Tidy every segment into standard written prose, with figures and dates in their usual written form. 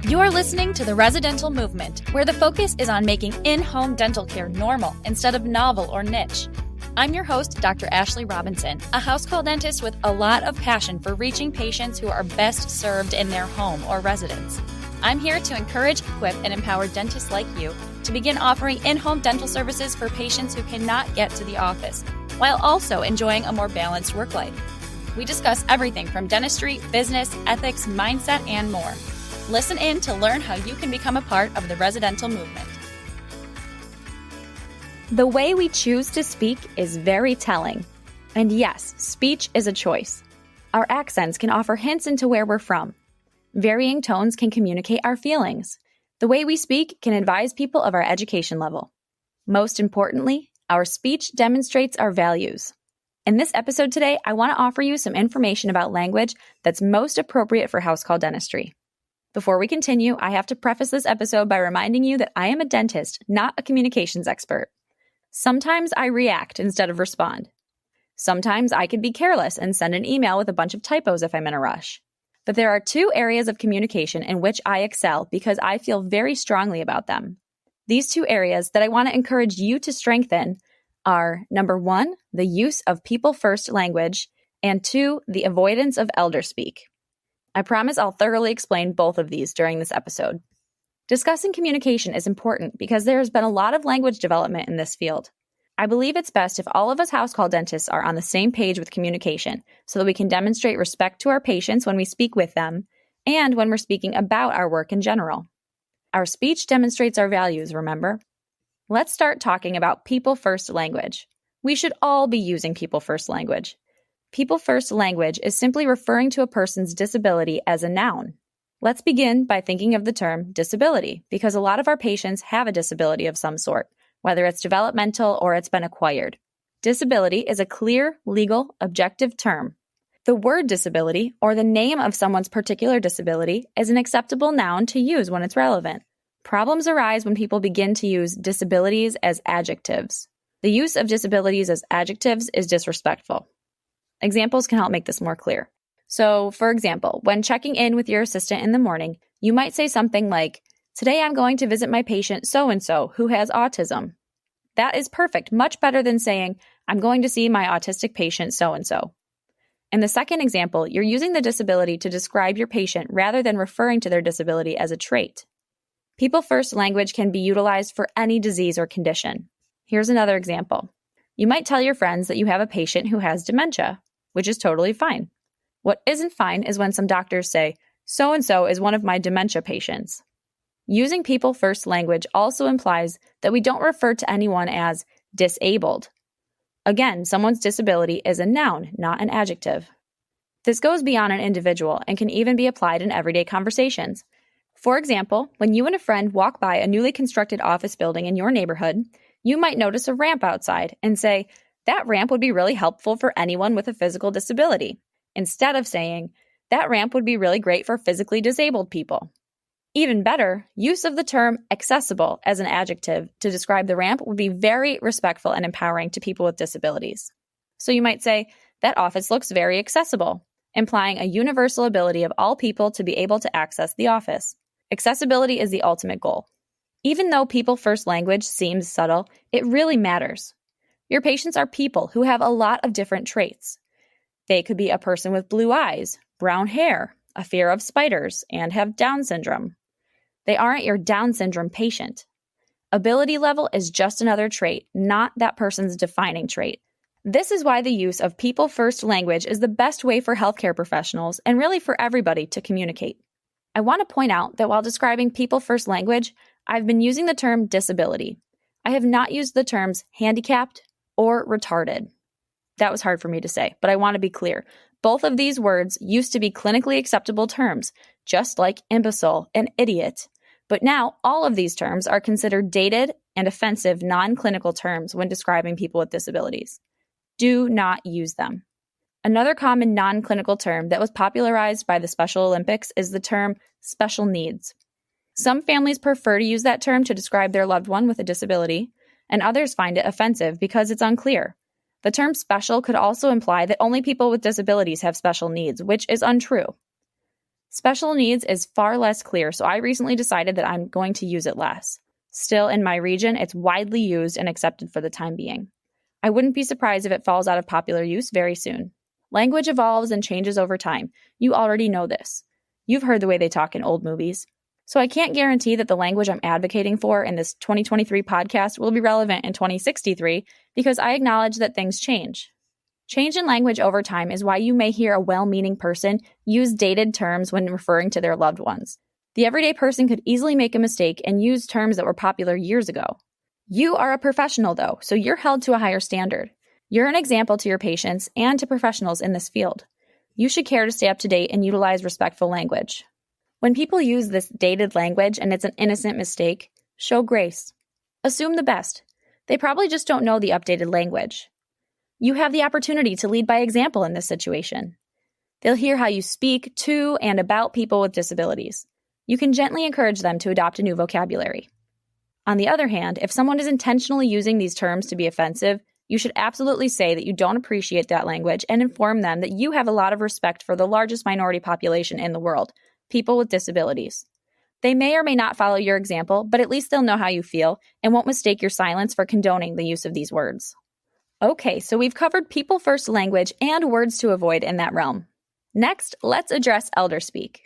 You're listening to The Residential Movement, where the focus is on making in-home dental care normal instead of novel or niche. I'm your host, Dr. Ashley Robinson, a house call dentist with a lot of passion for reaching patients who are best served in their home or residence. I'm here to encourage, equip, and empower dentists like you to begin offering in-home dental services for patients who cannot get to the office, while also enjoying a more balanced work life. We discuss everything from dentistry, business, ethics, mindset, and more. Listen in to learn how you can become a part of the residential movement. The way we choose to speak is very telling. And yes, speech is a choice. Our accents can offer hints into where we're from. Varying tones can communicate our feelings. The way we speak can advise people of our education level. Most importantly, our speech demonstrates our values. In this episode today, I want to offer you some information about language that's most appropriate for house call dentistry. Before we continue, I have to preface this episode by reminding you that I am a dentist, not a communications expert. Sometimes I react instead of respond. Sometimes I can be careless and send an email with a bunch of typos if I'm in a rush. But there are two areas of communication in which I excel because I feel very strongly about them. These two areas that I want to encourage you to strengthen are, number one, the use of people-first language, and two, the avoidance of elderspeak. I promise I'll thoroughly explain both of these during this episode. Discussing communication is important because there has been a lot of language development in this field. I believe it's best if all of us house call dentists are on the same page with communication so that we can demonstrate respect to our patients when we speak with them and when we're speaking about our work in general. Our speech demonstrates our values, remember? Let's start talking about people-first language. We should all be using people-first language. People-first language is simply referring to a person's disability as a noun. Let's begin by thinking of the term disability, because a lot of our patients have a disability of some sort, whether it's developmental or it's been acquired. Disability is a clear, legal, objective term. The word disability, or the name of someone's particular disability, is an acceptable noun to use when it's relevant. Problems arise when people begin to use disabilities as adjectives. The use of disabilities as adjectives is disrespectful. Examples can help make this more clear. So, for example, when checking in with your assistant in the morning, you might say something like, "Today I'm going to visit my patient so-and-so who has autism." That is perfect, much better than saying, "I'm going to see my autistic patient so-and-so." In the second example, you're using the disability to describe your patient rather than referring to their disability as a trait. People-first language can be utilized for any disease or condition. Here's another example. You might tell your friends that you have a patient who has dementia, which is totally fine. What isn't fine is when some doctors say, "So-and-so is one of my dementia patients." Using people-first language also implies that we don't refer to anyone as disabled. Again, someone's disability is a noun, not an adjective. This goes beyond an individual and can even be applied in everyday conversations. For example, when you and a friend walk by a newly constructed office building in your neighborhood, you might notice a ramp outside and say, "That ramp would be really helpful for anyone with a physical disability," instead of saying, "That ramp would be really great for physically disabled people." Even better, use of the term accessible as an adjective to describe the ramp would be very respectful and empowering to people with disabilities. So you might say, "That office looks very accessible," implying a universal ability of all people to be able to access the office. Accessibility is the ultimate goal. Even though people-first language seems subtle, it really matters. Your patients are people who have a lot of different traits. They could be a person with blue eyes, brown hair, a fear of spiders, and have Down syndrome. They aren't your Down syndrome patient. Ability level is just another trait, not that person's defining trait. This is why the use of people-first language is the best way for healthcare professionals and really for everybody to communicate. I want to point out that while describing people-first language, I've been using the term disability. I have not used the terms handicapped or retarded. That was hard for me to say, but I want to be clear. Both of these words used to be clinically acceptable terms, just like imbecile and idiot. But now all of these terms are considered dated and offensive non-clinical terms when describing people with disabilities. Do not use them. Another common non-clinical term that was popularized by the Special Olympics is the term special needs. Some families prefer to use that term to describe their loved one with a disability, and others find it offensive because it's unclear. The term special could also imply that only people with disabilities have special needs, which is untrue. Special needs is far less clear, so I recently decided that I'm going to use it less. Still, in my region, it's widely used and accepted for the time being. I wouldn't be surprised if it falls out of popular use very soon. Language evolves and changes over time. You already know this. You've heard the way they talk in old movies. So I can't guarantee that the language I'm advocating for in this 2023 podcast will be relevant in 2063 because I acknowledge that things change. Change in language over time is why you may hear a well-meaning person use dated terms when referring to their loved ones. The everyday person could easily make a mistake and use terms that were popular years ago. You are a professional, though, so you're held to a higher standard. You're an example to your patients and to professionals in this field. You should care to stay up to date and utilize respectful language. When people use this dated language and it's an innocent mistake, show grace. Assume the best. They probably just don't know the updated language. You have the opportunity to lead by example in this situation. They'll hear how you speak to and about people with disabilities. You can gently encourage them to adopt a new vocabulary. On the other hand, if someone is intentionally using these terms to be offensive, you should absolutely say that you don't appreciate that language and inform them that you have a lot of respect for the largest minority population in the world, people with disabilities. They may or may not follow your example, but at least they'll know how you feel and won't mistake your silence for condoning the use of these words. Okay, so we've covered people-first language and words to avoid in that realm. Next, let's address elderspeak.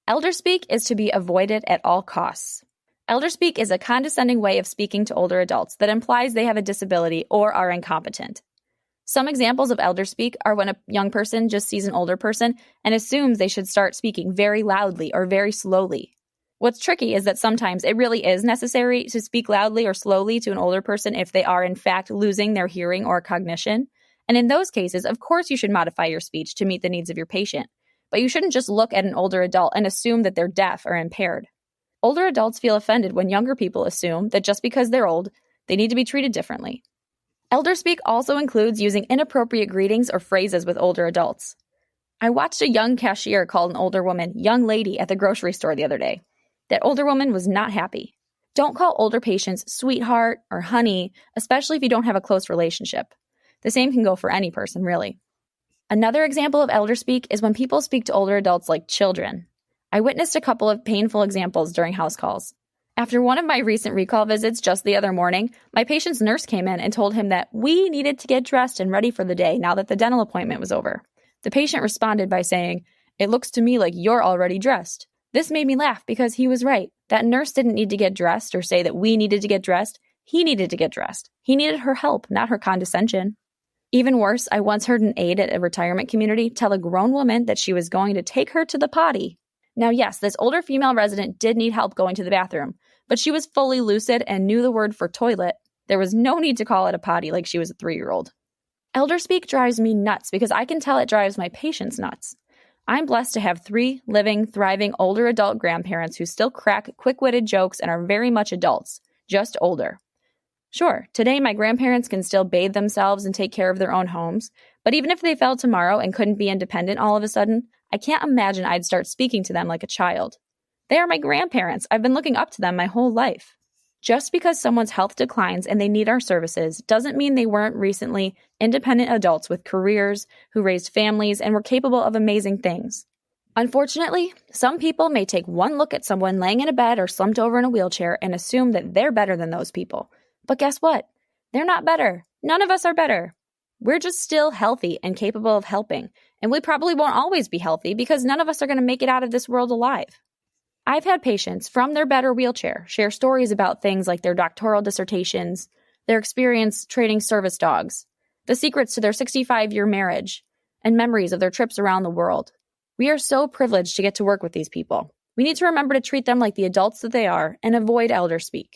Elderspeak is to be avoided at all costs. Elderspeak is a condescending way of speaking to older adults that implies they have a disability or are incompetent. Some examples of elderspeak are when a young person just sees an older person and assumes they should start speaking very loudly or very slowly. What's tricky is that sometimes it really is necessary to speak loudly or slowly to an older person if they are in fact losing their hearing or cognition. And in those cases, of course you should modify your speech to meet the needs of your patient. But you shouldn't just look at an older adult and assume that they're deaf or impaired. Older adults feel offended when younger people assume that just because they're old, they need to be treated differently. Elderspeak also includes using inappropriate greetings or phrases with older adults. I watched a young cashier call an older woman young lady at the grocery store the other day. That older woman was not happy. Don't call older patients sweetheart or honey, especially if you don't have a close relationship. The same can go for any person, really. Another example of elderspeak is when people speak to older adults like children. I witnessed a couple of painful examples during house calls. After one of my recent recall visits just the other morning, my patient's nurse came in and told him that we needed to get dressed and ready for the day now that the dental appointment was over. The patient responded by saying, "It looks to me like you're already dressed." This made me laugh because he was right. That nurse didn't need to get dressed or say that we needed to get dressed. He needed to get dressed. He needed her help, not her condescension. Even worse, I once heard an aide at a retirement community tell a grown woman that she was going to take her to the potty. Now, yes, this older female resident did need help going to the bathroom, but she was fully lucid and knew the word for toilet. There was no need to call it a potty like she was a 3-year-old. Elderspeak drives me nuts because I can tell it drives my patients nuts. I'm blessed to have 3 living, thriving older adult grandparents who still crack quick-witted jokes and are very much adults, just older. Sure, today my grandparents can still bathe themselves and take care of their own homes, but even if they fell tomorrow and couldn't be independent all of a sudden, I can't imagine I'd start speaking to them like a child. They are my grandparents. I've been looking up to them my whole life. Just because someone's health declines and they need our services doesn't mean they weren't recently independent adults with careers who raised families and were capable of amazing things. Unfortunately, some people may take one look at someone laying in a bed or slumped over in a wheelchair and assume that they're better than those people. But guess what? They're not better. None of us are better. We're just still healthy and capable of helping, and we probably won't always be healthy because none of us are going to make it out of this world alive. I've had patients from their bed or wheelchair share stories about things like their doctoral dissertations, their experience training service dogs, the secrets to their 65-year marriage, and memories of their trips around the world. We are so privileged to get to work with these people. We need to remember to treat them like the adults that they are and avoid elderspeak.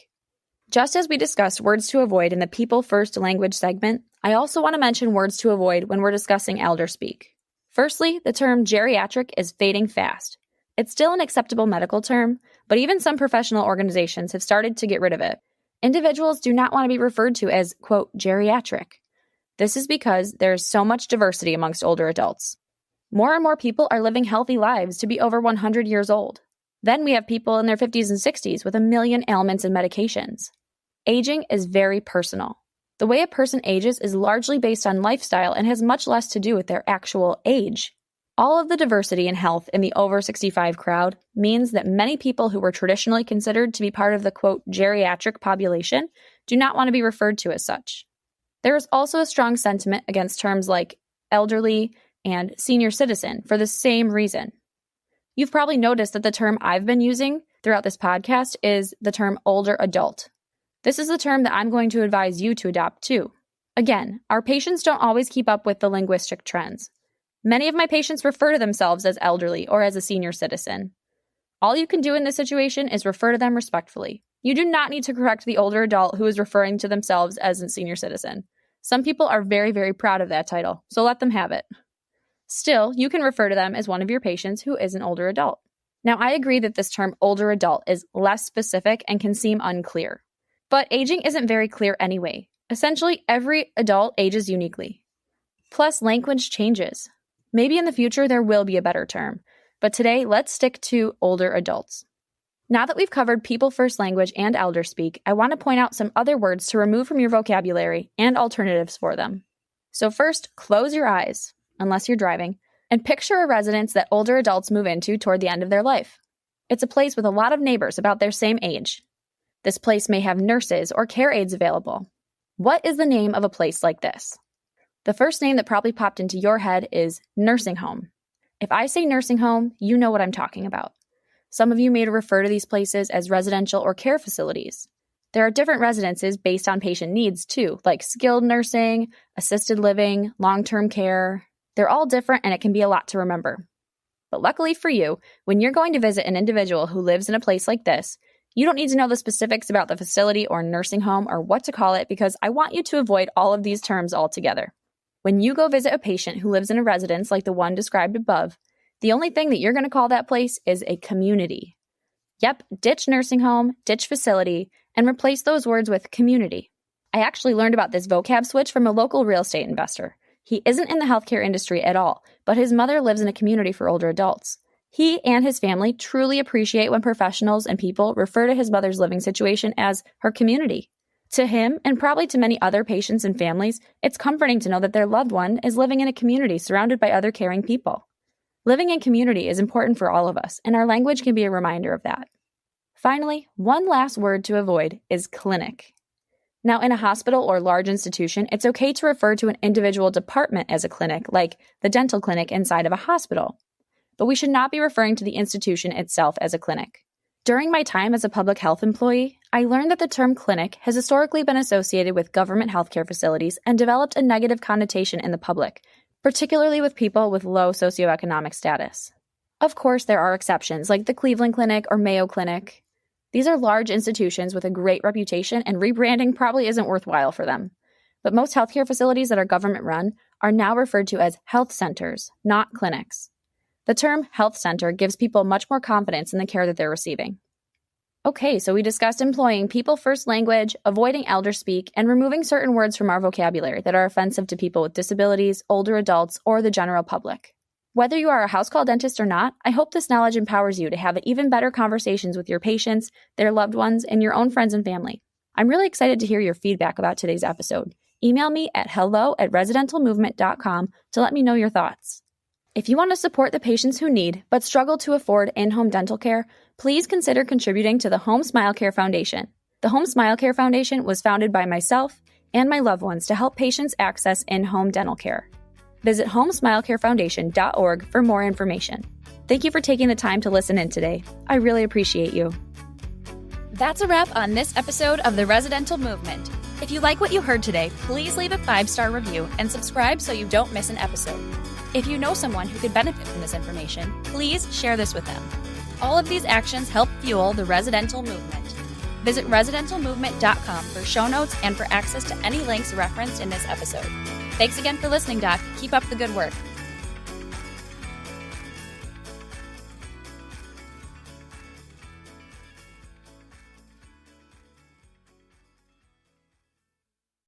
Just as we discussed words to avoid in the People First language segment, I also want to mention words to avoid when we're discussing elderspeak. Firstly, the term geriatric is fading fast. It's still an acceptable medical term, but even some professional organizations have started to get rid of it. Individuals do not want to be referred to as, quote, geriatric. This is because there is so much diversity amongst older adults. More and more people are living healthy lives to be over 100 years old. Then we have people in their 50s and 60s with a million ailments and medications. Aging is very personal. The way a person ages is largely based on lifestyle and has much less to do with their actual age. All of the diversity in health in the over 65 crowd means that many people who were traditionally considered to be part of the, quote, geriatric population do not want to be referred to as such. There is also a strong sentiment against terms like elderly and senior citizen for the same reason. You've probably noticed that the term I've been using throughout this podcast is the term older adult. This is the term that I'm going to advise you to adopt too. Again, our patients don't always keep up with the linguistic trends. Many of my patients refer to themselves as elderly or as a senior citizen. All you can do in this situation is refer to them respectfully. You do not need to correct the older adult who is referring to themselves as a senior citizen. Some people are very, very proud of that title, so let them have it. Still, you can refer to them as one of your patients who is an older adult. Now, I agree that this term older adult is less specific and can seem unclear. But aging isn't very clear anyway. Essentially, every adult ages uniquely. Plus, language changes. Maybe in the future there will be a better term, but today let's stick to older adults. Now that we've covered people first language and elderspeak, I want to point out some other words to remove from your vocabulary and alternatives for them. So first, close your eyes, unless you're driving, and picture a residence that older adults move into toward the end of their life. It's a place with a lot of neighbors about their same age. This place may have nurses or care aides available. What is the name of a place like this? The first name that probably popped into your head is nursing home. If I say nursing home, you know what I'm talking about. Some of you may refer to these places as residential or care facilities. There are different residences based on patient needs too, like skilled nursing, assisted living, long-term care. They're all different and it can be a lot to remember. But luckily for you, when you're going to visit an individual who lives in a place like this, you don't need to know the specifics about the facility or nursing home or what to call it because I want you to avoid all of these terms altogether. When you go visit a patient who lives in a residence like the one described above, the only thing that you're going to call that place is a community. Yep, ditch nursing home, ditch facility, and replace those words with community. I actually learned about this vocab switch from a local real estate investor. He isn't in the healthcare industry at all, but his mother lives in a community for older adults. He and his family truly appreciate when professionals and people refer to his mother's living situation as her community. To him, and probably to many other patients and families, it's comforting to know that their loved one is living in a community surrounded by other caring people. Living in community is important for all of us, and our language can be a reminder of that. Finally, one last word to avoid is clinic. Now, in a hospital or large institution, it's okay to refer to an individual department as a clinic, like the dental clinic inside of a hospital. But we should not be referring to the institution itself as a clinic. During my time as a public health employee, I learned that the term clinic has historically been associated with government healthcare facilities and developed a negative connotation in the public, particularly with people with low socioeconomic status. Of course, there are exceptions, like the Cleveland Clinic or Mayo Clinic. These are large institutions with a great reputation, and rebranding probably isn't worthwhile for them. But most healthcare facilities that are government-run are now referred to as health centers, not clinics. The term health center gives people much more confidence in the care that they're receiving. Okay, so we discussed employing people-first language, avoiding elderspeak, and removing certain words from our vocabulary that are offensive to people with disabilities, older adults, or the general public. Whether you are a house call dentist or not, I hope this knowledge empowers you to have even better conversations with your patients, their loved ones, and your own friends and family. I'm really excited to hear your feedback about today's episode. Email me at hello@residentialmovement.com to let me know your thoughts. If you want to support the patients who need but struggle to afford in-home dental care, please consider contributing to the Home Smile Care Foundation. The Home Smile Care Foundation was founded by myself and my loved ones to help patients access in-home dental care. Visit homesmilecarefoundation.org for more information. Thank you for taking the time to listen in today. I really appreciate you. That's a wrap on this episode of the Residential Movement. If you like what you heard today, please leave a 5-star review and subscribe so you don't miss an episode. If you know someone who could benefit from this information, please share this with them. All of these actions help fuel the residential movement. Visit residentialmovement.com for show notes and for access to any links referenced in this episode. Thanks again for listening, Doc. Keep up the good work.